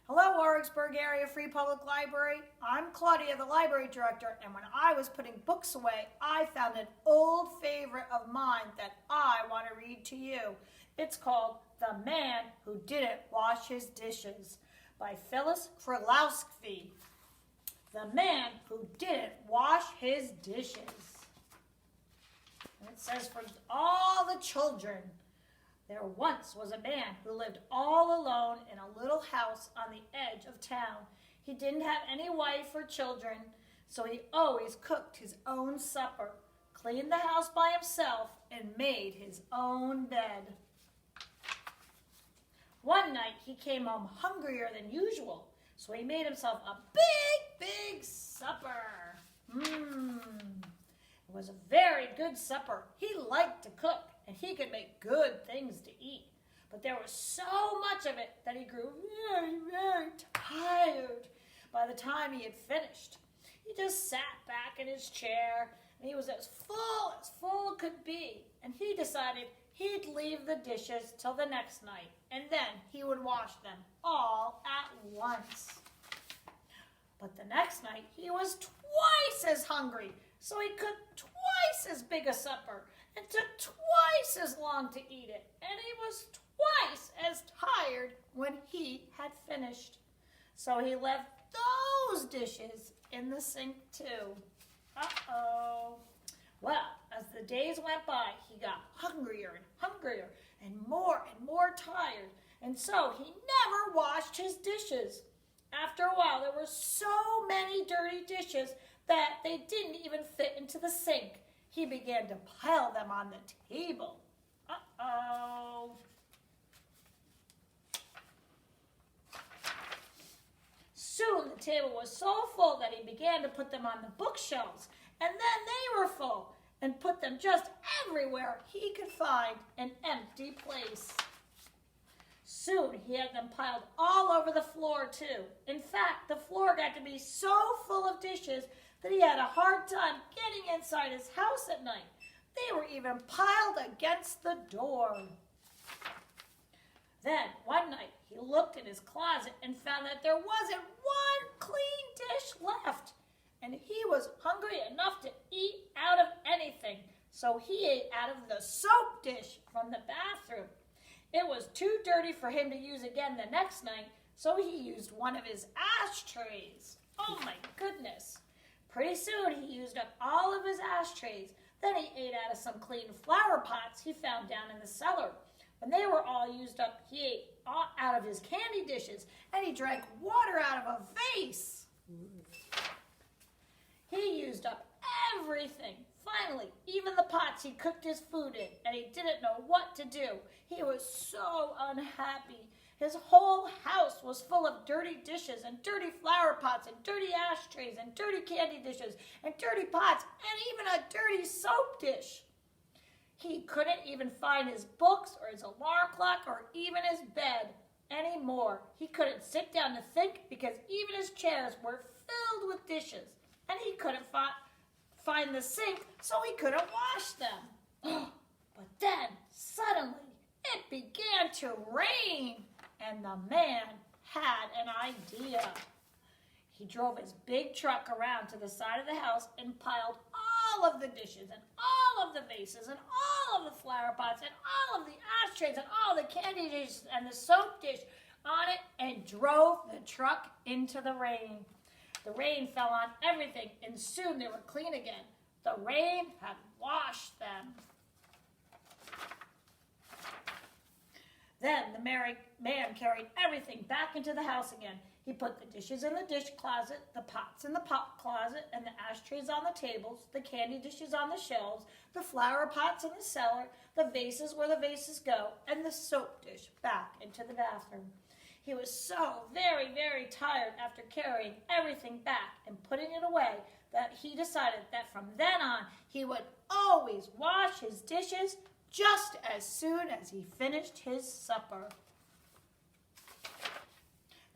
Hello, Warwicksburg Area Free Public Library. I'm Claudia, the library director, and when I was putting books away, I found an old favorite of mine that I want to read to you. It's called The Man Who Didn't Wash His Dishes by Phyllis Krylowski. The Man Who Didn't Wash His Dishes. And it says, for all the children, there once was a man who lived all alone in a little house on the edge of town. He didn't have any wife or children, so he always cooked his own supper, cleaned the house by himself, and made his own bed. One night he came home hungrier than usual, so he made himself a big supper. It was a very good supper. He liked to cook, and he could make good things to eat. But there was so much of it that he grew very tired by the time he had finished. He just sat back in his chair, and he was as full could be. And he decided he'd leave the dishes till the next night, and then he would wash them all at once. But the next night, he was twice as hungry, so he cooked twice as big a supper and took twice as long to eat it, and he was twice as tired when he had finished. So he left those dishes in the sink too. Well, as the days went by, he got hungrier and more tired, and so he never washed his dishes. After a while, there were so many dirty dishes that they didn't even fit into the sink. He began to pile them on the table. Soon the table was so full that he began to put them on the bookshelves, and then they were full, and put them just everywhere he could find an empty place. Soon he had them piled all over the floor too. In fact, the floor got to be so full of dishes that he had a hard time getting inside his house at night. They were even piled against the door. Then, one night, he looked in his closet and found that there wasn't one clean dish left. And he was hungry enough to eat out of anything, so he ate out of the soap dish from the bathroom. It was too dirty for him to use again the next night, so he used one of his ashtrays. Oh my goodness. Pretty soon he used up all of his ashtrays. Then he ate out of some clean flower pots he found down in the cellar. When they were all used up, he ate out of his candy dishes, and he drank water out of a vase. He used up everything. Finally, even the pots he cooked his food in, and he didn't know what to do. He was so unhappy. His whole house was full of dirty dishes and dirty flower pots and dirty ashtrays and dirty candy dishes and dirty pots and even a dirty soap dish. He couldn't even find his books or his alarm clock or even his bed anymore. He couldn't sit down to think because even his chairs were filled with dishes, and he couldn't find the sink, so he couldn't wash them. But then, suddenly, it began to rain, and the man had an idea. He drove his big truck around to the side of the house and piled all of the dishes and all of the vases and all of the flower pots and all of the ashtrays and all the candy dishes and the soap dish on it and drove the truck into the rain. The rain fell on everything, and soon they were clean again. The rain had washed them. Then the man carried everything back into the house again. He put the dishes in the dish closet, the pots in the pot closet, and the ashtrays on the tables, the candy dishes on the shelves, the flower pots in the cellar, the vases where the vases go, and the soap dish back into the bathroom. He was so very tired after carrying everything back and putting it away that he decided that from then on he would always wash his dishes just as soon as he finished his supper.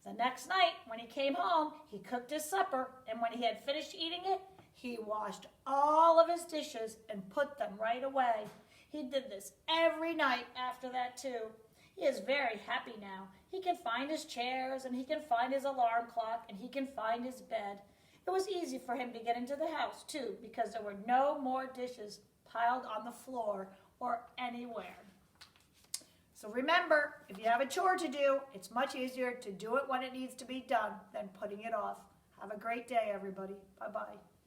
The next night, when he came home, he cooked his supper, and when he had finished eating it, he washed all of his dishes and put them right away. He did this every night after that too. He is very happy now. He can find his chairs, and he can find his alarm clock, and he can find his bed. It was easy for him to get into the house, too, because there were no more dishes piled on the floor or anywhere. So remember, if you have a chore to do, it's much easier to do it when it needs to be done than putting it off. Have a great day, everybody. Bye-bye.